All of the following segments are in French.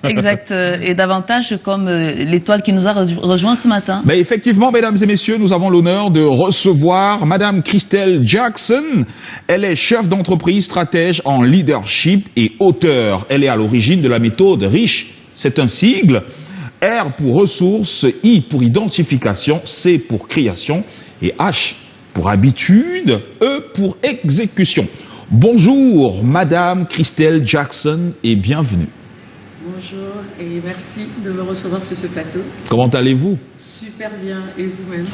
Exact. Et davantage comme l'étoile qui nous a rejoint ce matin. Mais effectivement, mesdames et messieurs, nous avons l'honneur de recevoir Madame Christelle Jackson. Elle est chef d'entreprise, stratège en leadership et auteure. Elle est à l'origine de la méthode RICHE. C'est un sigle. R pour ressources, I pour identification, C pour création et H pour habitude, E pour exécution. Bonjour, Madame Christelle Jackson et bienvenue. Bonjour et merci de me recevoir sur ce plateau. Comment allez-vous? Super bien, et vous-même?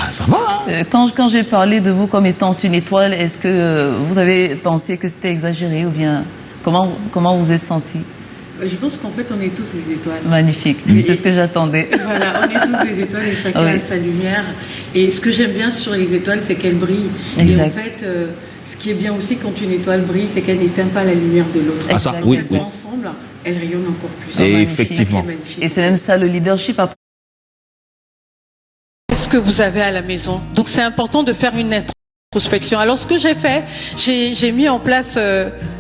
Ça va. Hein? Quand j'ai parlé de vous comme étant une étoile, est-ce que vous avez pensé que c'était exagéré ou bien comment vous êtes senti? Je pense qu'en fait, on est tous des étoiles. Magnifique, c'est ce que j'attendais. Voilà, on est tous des étoiles et chacun a sa lumière. Et ce que j'aime bien sur les étoiles, c'est qu'elles brillent. Exact. Et en fait, ce qui est bien aussi quand une étoile brille, c'est qu'elle n'éteint pas la lumière de l'autre. Ah ça, oui, oui. Ensemble, elles rayonnent encore plus. Et effectivement. Et c'est même ça le leadership. Qu'est-ce que vous avez à la maison? Donc c'est important de faire une introspection. Alors ce que j'ai fait, j'ai mis en place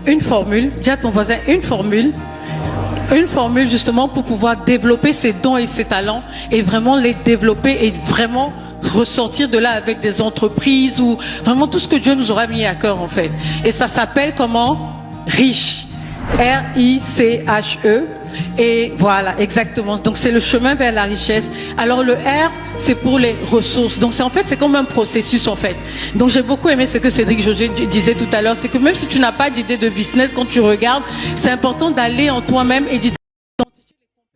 une formule. Dis à ton voisin une formule justement pour pouvoir développer ses dons et ses talents et vraiment les développer et vraiment ressortir de là avec des entreprises ou vraiment tout ce que Dieu nous aura mis à cœur en fait. Et ça s'appelle comment? RICHE. R-I-C-H-E. Et voilà, exactement. Donc c'est le chemin vers la richesse. Alors le R, c'est pour les ressources. Donc c'est comme un processus en fait. Donc j'ai beaucoup aimé ce que Cédric Jogé disait tout à l'heure. C'est que même si tu n'as pas d'idée de business, quand tu regardes, c'est important d'aller en toi-même et d'identifier.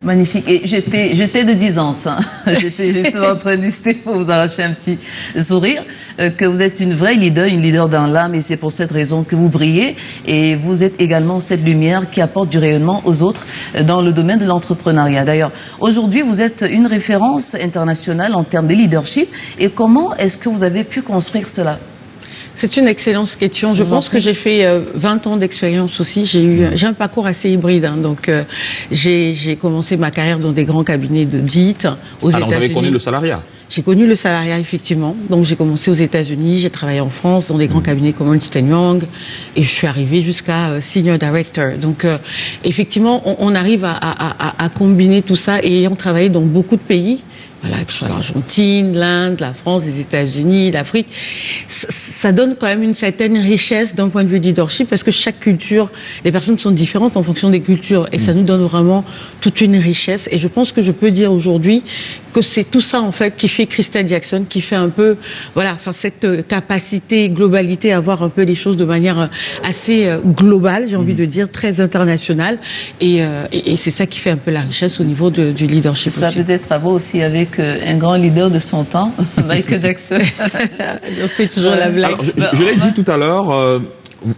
Magnifique. Et j'étais de 10 ans, ça. J'étais justement en train d'hésiter pour vous arracher un petit sourire, que vous êtes une vraie leader, une leader dans l'âme, et c'est pour cette raison que vous brillez. Et vous êtes également cette lumière qui apporte du rayonnement aux autres dans le domaine de l'entrepreneuriat. D'ailleurs, aujourd'hui, vous êtes une référence internationale en termes de leadership. Et comment est-ce que vous avez pu construire cela? C'est une excellente question. Je pense que j'ai fait 20 ans d'expérience aussi. J'ai un parcours assez hybride. Hein. Donc, j'ai commencé ma carrière dans des grands cabinets de DIT aux États-Unis. Vous avez connu le salariat? J'ai connu le salariat, effectivement. Donc, j'ai commencé aux États-Unis. J'ai travaillé en France dans des grands cabinets comme Ernst & Young. Et je suis arrivée jusqu'à Senior Director. Donc, effectivement, on arrive à combiner tout ça et ayant travaillé dans beaucoup de pays. Voilà, que ce soit l'Argentine, l'Inde, la France, les États-Unis, l'Afrique, ça donne quand même une certaine richesse d'un point de vue leadership parce que chaque culture, les personnes sont différentes en fonction des cultures et ça nous donne vraiment toute une richesse. Et je pense que je peux dire aujourd'hui que c'est tout ça en fait qui fait Christelle Jackson, qui fait un peu, voilà, enfin cette capacité, globalité à voir un peu les choses de manière assez globale, j'ai envie de dire, très internationale. Et c'est ça qui fait un peu la richesse au niveau du leadership. Ça peut-être à vous aussi avec un grand leader de son temps, Michael Jackson. On fait toujours la blague. Alors, je l'ai dit tout à l'heure,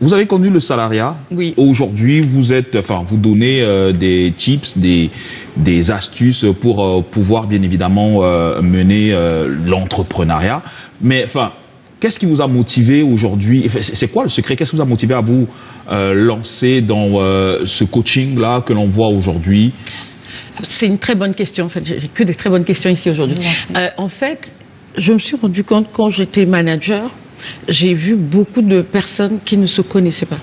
vous avez connu le salariat. Oui. Aujourd'hui, vous donnez des tips, des astuces pour pouvoir bien évidemment mener l'entrepreneuriat. Mais enfin, qu'est-ce qui vous a motivé aujourd'hui? C'est quoi le secret? Qu'est-ce qui vous a motivé à vous lancer dans ce coaching-là que l'on voit aujourd'hui? C'est une très bonne question. En fait, j'ai que des très bonnes questions ici aujourd'hui. En fait, je me suis rendu compte quand j'étais manager, j'ai vu beaucoup de personnes qui ne se connaissaient pas.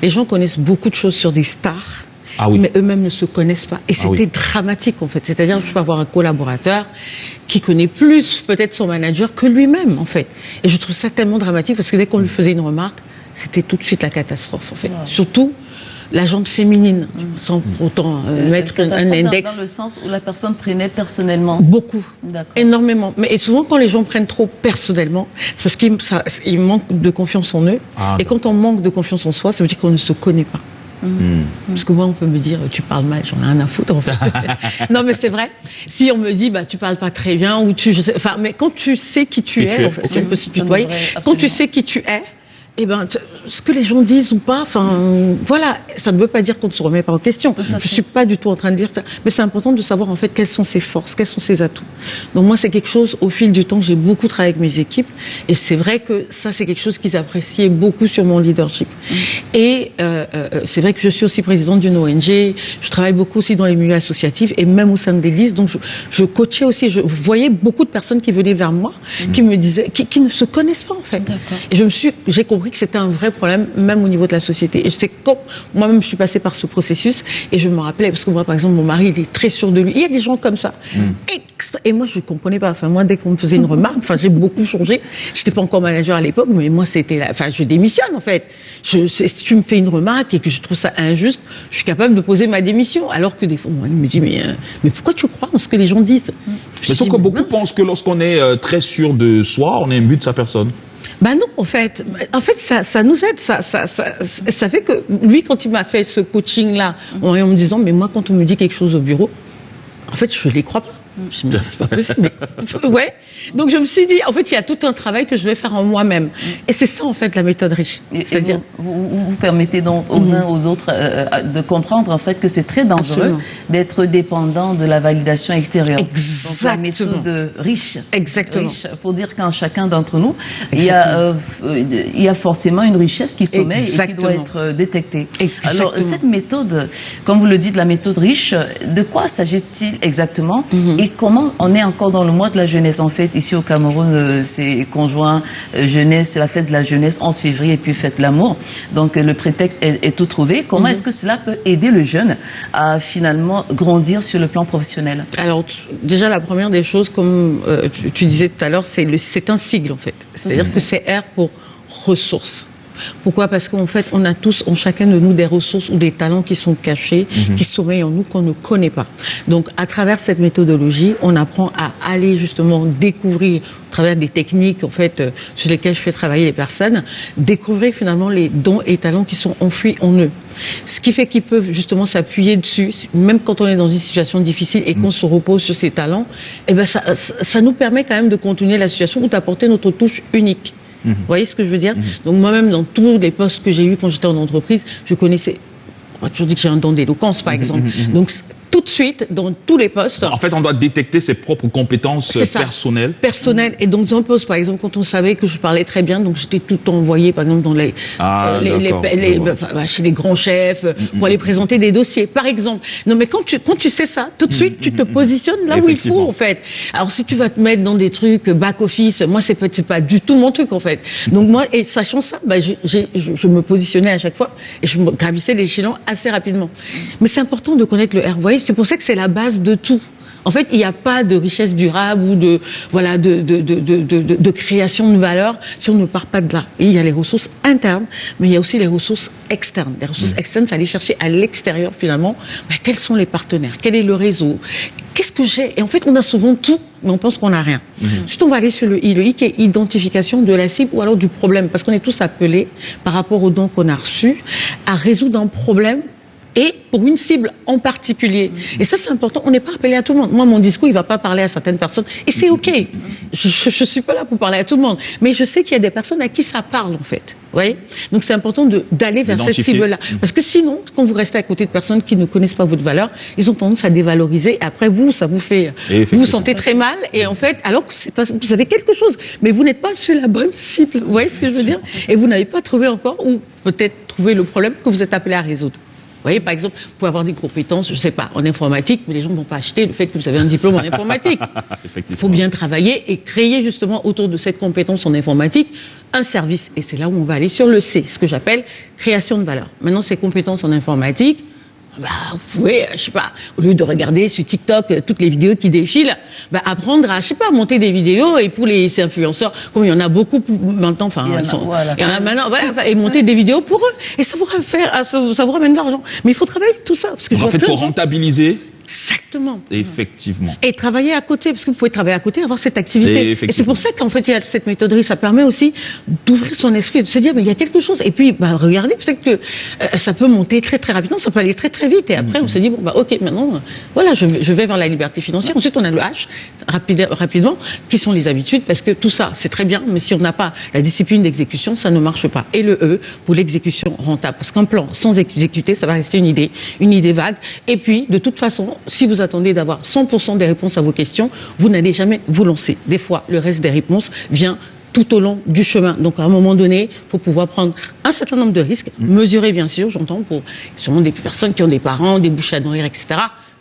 Les gens connaissent beaucoup de choses sur des stars. Ah oui. Mais eux-mêmes ne se connaissent pas. Et c'était dramatique, en fait. C'est-à-dire que je peux avoir un collaborateur qui connaît plus peut-être son manager que lui-même, en fait. Et je trouve ça tellement dramatique parce que dès qu'on lui faisait une remarque, c'était tout de suite la catastrophe, en fait. Surtout la jante féminine, sans pour autant mettre un index. Dans le sens où la personne prenait personnellement. Beaucoup, énormément. Mais et souvent, quand les gens prennent trop personnellement, c'est ils manquent de confiance en eux. Et quand on manque de confiance en soi, ça veut dire qu'on ne se connaît pas. Parce que moi, on peut me dire, tu parles mal, j'en ai rien à foutre, en fait. Non, mais c'est vrai. Si on me dit, tu parles pas très bien, ou mais quand tu sais qui tu es, en fait, si on peut se tutoyer, quand tu sais qui tu es, eh ben, ce que les gens disent ou pas, voilà, ça ne veut pas dire qu'on ne se remet pas en question. Je suis pas du tout en train de dire ça, mais c'est important de savoir en fait quelles sont ses forces, quels sont ses atouts. Donc moi, c'est quelque chose, au fil du temps, j'ai beaucoup travaillé avec mes équipes, et c'est vrai que ça, c'est quelque chose qu'ils appréciaient beaucoup sur mon leadership. Et c'est vrai que je suis aussi présidente d'une ONG, je travaille beaucoup aussi dans les milieux associatifs, et même au sein de l'Église, donc je coachais aussi, je voyais beaucoup de personnes qui venaient vers moi, qui me disaient, qui ne se connaissent pas en fait. Et j'ai compris que c'était un vrai problème, même au niveau de la société. Et je sais que moi-même, je suis passée par ce processus et je me rappelais, parce que moi, par exemple, mon mari, il est très sûr de lui. Il y a des gens comme ça. Et moi, je comprenais pas. Enfin, moi, dès qu'on me faisait une remarque, enfin, j'ai beaucoup changé. J'étais pas encore manager à l'époque, mais moi, enfin, je démissionne, en fait. Si tu me fais une remarque et que je trouve ça injuste, je suis capable de poser ma démission. Alors que des fois, moi, il me dit, mais pourquoi tu crois en ce que les gens disent? Mais sauf que beaucoup pensent que lorsqu'on est très sûr de soi, on est imbu de sa personne. Bah non, en fait, ça nous aide, ça fait que lui, quand il m'a fait ce coaching-là, en me disant, mais moi, quand on me dit quelque chose au bureau, en fait, je les crois pas. Je me dis, c'est pas possible. Ouais. Donc, je me suis dit, en fait, il y a tout un travail que je vais faire en moi-même. Et c'est ça, en fait, la méthode riche. C'est-à-dire. Vous permettez donc aux uns aux autres de comprendre, en fait, que c'est très dangereux d'être dépendant de la validation extérieure. Exactement. Donc, la méthode riche. Exactement. Riche, pour dire qu'en chacun d'entre nous, il y a forcément une richesse qui sommeille et qui doit être détectée. Exactement. Alors, cette méthode, comme vous le dites, la méthode riche, de quoi s'agit-il exactement? Et comment on est encore dans le mois de la jeunesse? En fait, ici au Cameroun, c'est conjoint jeunesse, c'est la fête de la jeunesse, 11 février, et puis fête de l'amour. Donc le prétexte est tout trouvé. Comment est-ce que cela peut aider le jeune à finalement grandir sur le plan professionnel? Alors déjà, la première des choses, comme tu disais tout à l'heure, c'est un sigle en fait. C'est-à-dire que c'est R pour ressources. Pourquoi? Parce qu'en fait, on a tous, chacun de nous, des ressources ou des talents qui sont cachés, qui sommeillent en nous, qu'on ne connaît pas. Donc, à travers cette méthodologie, on apprend à aller justement découvrir, à travers des techniques, en fait, sur lesquelles je fais travailler les personnes, découvrir finalement les dons et talents qui sont enfouis en eux. Ce qui fait qu'ils peuvent justement s'appuyer dessus, même quand on est dans une situation difficile et qu'on se repose sur ces talents, eh ben ça nous permet quand même de continuer la situation ou d'apporter notre touche unique. Vous voyez ce que je veux dire? Donc moi-même, dans tous les postes que j'ai eus quand j'étais en entreprise, je connaissais... On m'a toujours dit que j'ai un don d'éloquence, par exemple. Donc tout de suite, dans tous les postes... En fait, on doit détecter ses propres compétences personnelles. Personnelles. Et donc, dans un poste, par exemple, quand on savait que je parlais très bien, donc j'étais tout le temps envoyée, par exemple, dans chez les grands chefs, pour aller présenter des dossiers, par exemple. Non, mais quand tu sais ça, tout de suite, tu te positionnes là où il faut, en fait. Alors, si tu vas te mettre dans des trucs back-office, moi, c'est pas du tout mon truc, en fait. Donc, moi, et sachant ça, je me positionnais à chaque fois et je me gravissais l'échelon assez rapidement. Mais c'est important de connaître le R. Vous voyez, c'est pour ça que c'est la base de tout. En fait, il n'y a pas de richesse durable ou de création de valeur si on ne part pas de là. Et il y a les ressources internes, mais il y a aussi les ressources externes. Les ressources externes, c'est aller chercher à l'extérieur, finalement, quels sont les partenaires, quel est le réseau, qu'est-ce que j'ai? Et en fait, on a souvent tout, mais on pense qu'on n'a rien. Ensuite, on va aller sur le I. Le I qui est identification de la cible ou alors du problème, parce qu'on est tous appelés, par rapport aux dons qu'on a reçus, à résoudre un problème et pour une cible en particulier. Et ça, c'est important. On n'est pas appelé à tout le monde. Moi, mon discours, il va pas parler à certaines personnes. Et c'est OK. Je suis pas là pour parler à tout le monde. Mais je sais qu'il y a des personnes à qui ça parle, en fait. Vous voyez? Donc, c'est important d'aller vers cette cible-là. Parce que sinon, quand vous restez à côté de personnes qui ne connaissent pas votre valeur, ils ont tendance à dévaloriser. Et après, ça vous fait, vous vous sentez très mal. Et en fait, alors que vous avez quelque chose, mais vous n'êtes pas sur la bonne cible. Vous voyez ce que je veux dire? Et vous n'avez pas trouvé encore, ou peut-être trouvé le problème que vous êtes appelé à résoudre. Vous voyez, par exemple, vous pouvez avoir des compétences, je sais pas, en informatique, mais les gens ne vont pas acheter le fait que vous avez un diplôme en informatique. Il faut bien travailler et créer justement autour de cette compétence en informatique un service. Et c'est là où on va aller sur le C, ce que j'appelle création de valeur. Maintenant, ces compétences en informatique, vous pouvez, je sais pas, au lieu de regarder sur TikTok toutes les vidéos qui défilent, apprendre à, je sais pas, monter des vidéos. Et pour les influenceurs, comme il y en a beaucoup maintenant, il y en a maintenant, et monter des vidéos pour eux. Et ça vous ramène de l'argent. Mais il faut travailler tout ça, parce que en fait, pour rentabiliser. Exactement. Effectivement. Et travailler à côté, parce que vous pouvez travailler à côté, avoir cette activité. Et c'est pour ça qu'en fait, il y a cette méthoderie, ça permet aussi d'ouvrir son esprit et de se dire, mais il y a quelque chose. Et puis, regardez, peut-être que ça peut monter très très rapidement, ça peut aller très très vite. Et après, on se dit, ok, maintenant, voilà, je vais vers la liberté financière. Ensuite, on a le H, rapidement, qui sont les habitudes, parce que tout ça, c'est très bien, mais si on n'a pas la discipline d'exécution, ça ne marche pas. Et le E, pour l'exécution rentable. Parce qu'un plan sans exécuter, ça va rester une idée vague. Et puis, de toute façon, si vous attendez d'avoir 100% des réponses à vos questions, vous n'allez jamais vous lancer. Des fois, le reste des réponses vient tout au long du chemin. Donc, à un moment donné, il faut pouvoir prendre un certain nombre de risques, mesurer, bien sûr, j'entends, pour sûrement des personnes qui ont des parents, des bouches à nourrir, etc.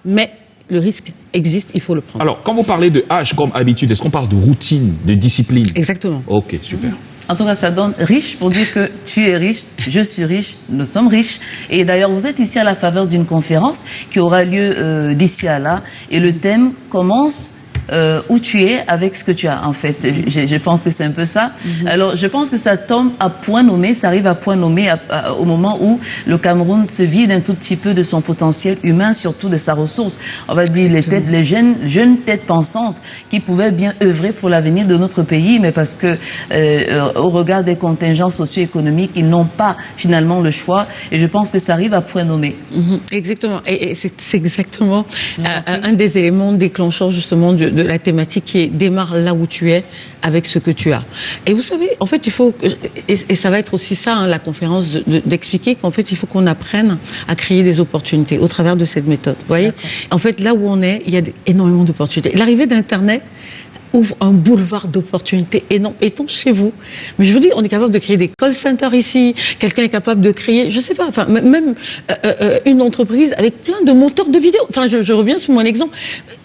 Mais le risque existe, il faut le prendre. Alors, quand vous parlez de H comme habitude, est-ce qu'on parle de routine, de discipline? Exactement. Ok, super. En tout cas, ça donne riche pour dire que tu es riche, je suis riche, nous sommes riches. Et d'ailleurs, vous êtes ici à la faveur d'une conférence qui aura lieu d'ici à là. Et le thème commence où tu es avec ce que tu as, en fait. Je pense que c'est un peu ça. Alors, je pense que ça tombe à point nommé, ça arrive à point nommé au moment où le Cameroun se vide un tout petit peu de son potentiel humain, surtout de sa ressource. On va dire les jeunes têtes pensantes qui pouvaient bien œuvrer pour l'avenir de notre pays, mais parce que au regard des contingents socio-économiques, ils n'ont pas finalement le choix. Et je pense que ça arrive à point nommé. Exactement. Et c'est exactement un des éléments déclencheurs justement de la thématique qui est démarre là où tu es avec ce que tu as. Et vous savez, en fait, il faut, et ça va être aussi ça, hein, la conférence, d'expliquer qu'en fait, il faut qu'on apprenne à créer des opportunités au travers de cette méthode. Vous voyez? En fait, là où on est, il y a énormément d'opportunités. L'arrivée d'Internet ouvre un boulevard d'opportunités énorme. Étant chez vous, mais je vous dis, on est capable de créer des call centers ici, quelqu'un est capable de créer, je sais pas, enfin, même une entreprise avec plein de monteurs de vidéos. Enfin, je reviens sur mon exemple.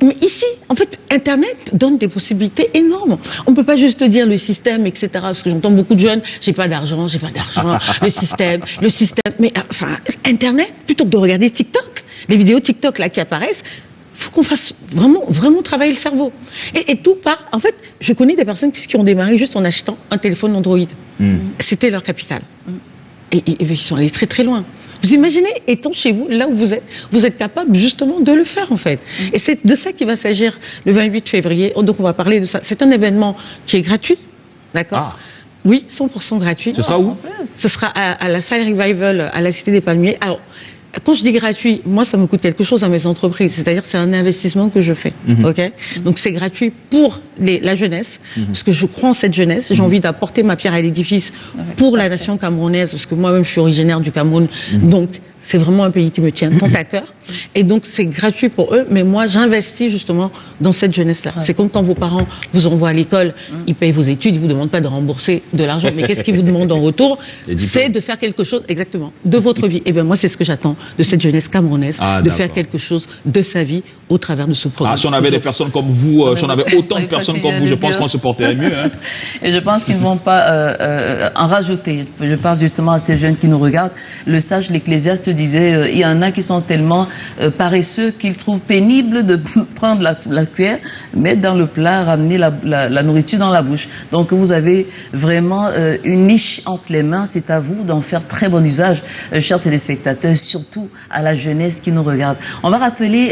Mais ici, en fait, Internet donne des possibilités énormes. On peut pas juste dire le système, etc., parce que j'entends beaucoup de jeunes, j'ai pas d'argent, le système, mais enfin, Internet, plutôt que de regarder TikTok, les vidéos TikTok là qui apparaissent, faut qu'on fasse vraiment travailler le cerveau. Et tout part, en fait, je connais des personnes qui ont démarré juste en achetant un téléphone Android. C'était leur capital. Et ils sont allés très très loin. Vous imaginez, étant chez vous, là où vous êtes capable justement de le faire en fait. Et c'est de ça qu'il va s'agir le 28 février. Donc on va parler de ça. C'est un événement qui est gratuit, d'accord ? Oui, 100% gratuit. Ce sera où ? Ce sera à la salle Revival, à la Cité des Palmiers. Alors, quand je dis gratuit, moi, ça me coûte quelque chose à mes entreprises. C'est-à-dire, c'est un investissement que je fais. Ok ? Donc, c'est gratuit pour la jeunesse, parce que je crois en cette jeunesse. J'ai envie d'apporter ma pierre à l'édifice pour la nation camerounaise, parce que moi-même, je suis originaire du Cameroun. Donc, c'est vraiment un pays qui me tient tant à cœur. Et donc, c'est gratuit pour eux. Mais moi, j'investis justement dans cette jeunesse-là. C'est comme quand vos parents vous envoient à l'école, ils payent vos études, ils vous demandent pas de rembourser de l'argent. Mais qu'est-ce qu'ils vous demandent en retour ? C'est de faire quelque chose, exactement, de votre vie. Et bien, moi, c'est ce que j'attends de cette jeunesse camerounaise, de faire quelque chose de sa vie au travers de ce programme. Si on avait des personnes comme vous, si on avait autant de personnes comme vous, je pense qu'on se porterait mieux. Hein. Et je pense qu'ils ne vont pas en rajouter. Je parle justement à ces jeunes qui nous regardent. Le sage, l'Ecclésiaste disait, il y en a qui sont tellement paresseux qu'ils trouvent pénible de prendre la cuillère, mettre dans le plat, ramener la nourriture dans la bouche. Donc vous avez vraiment une niche entre les mains. C'est à vous d'en faire très bon usage, chers téléspectateurs, surtout à la jeunesse qui nous regarde. On va rappeler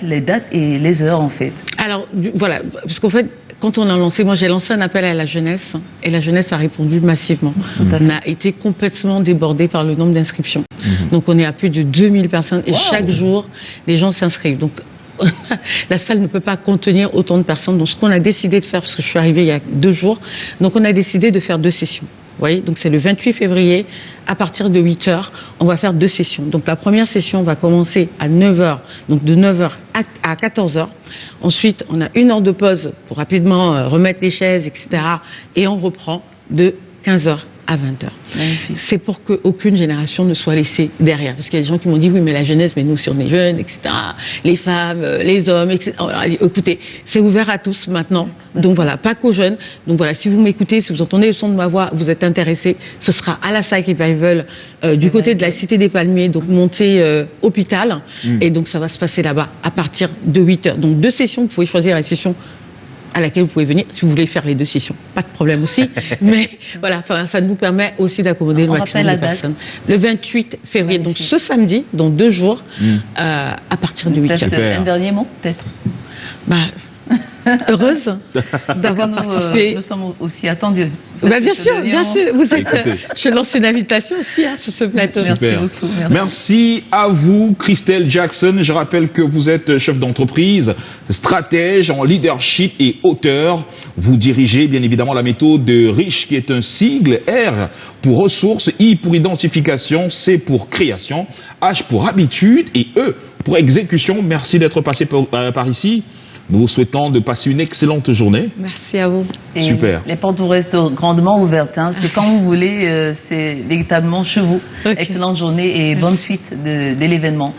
les dates et les heures en fait. Alors voilà, parce qu'en fait, quand on a lancé, moi j'ai lancé un appel à la jeunesse et la jeunesse a répondu massivement. On a été complètement débordé par le nombre d'inscriptions. Donc on est à plus de 2000 personnes et chaque jour les gens s'inscrivent. Donc la salle ne peut pas contenir autant de personnes. Donc ce qu'on a décidé de faire, parce que je suis arrivée il y a 2 jours, donc on a décidé de faire 2 sessions. Vous voyez, donc c'est le 28 février, à partir de 8h, on va faire 2 sessions. Donc la première session va commencer à 9h, donc de 9h à 14h. Ensuite, on a 1 heure de pause pour rapidement remettre les chaises, etc. Et on reprend de 15h à 20h. C'est pour qu'aucune génération ne soit laissée derrière. Parce qu'il y a des gens qui m'ont dit, oui, mais la jeunesse, mais nous, si on est jeunes, etc., les femmes, les hommes, etc. Alors, écoutez, c'est ouvert à tous maintenant. Donc voilà, pas qu'aux jeunes. Donc voilà, si vous m'écoutez, si vous entendez le son de ma voix, vous êtes intéressés, ce sera à la salle Revival, du côté de la Cité des Palmiers, donc montée hôpital. Et donc ça va se passer là-bas à partir de 8h. Donc 2 sessions, vous pouvez choisir la session à laquelle vous pouvez venir, si vous voulez faire les 2 sessions. Pas de problème aussi. Mais voilà, ça nous permet aussi d'accommoder le maximum de personnes. Le 28 février, donc ce samedi, dans 2 jours, à partir de 8h. Un dernier mot, peut-être. Heureuse d'avoir participé. Nous sommes aussi attendus. Bien sûr. Vous êtes. Je lance une invitation aussi sur ce plateau. Merci beaucoup. Merci à vous, Christelle Jackson. Je rappelle que vous êtes chef d'entreprise, stratège en leadership et auteur. Vous dirigez bien évidemment la méthode de RICH, qui est un sigle. R pour ressources, I pour identification, C pour création, H pour habitude et E pour exécution. Merci d'être passé par ici. Nous vous souhaitons de passer une excellente journée. Merci à vous. Et super. Les portes vous restent grandement ouvertes. Hein. C'est quand vous voulez, c'est véritablement chez vous. Excellente journée et bonne suite de l'événement.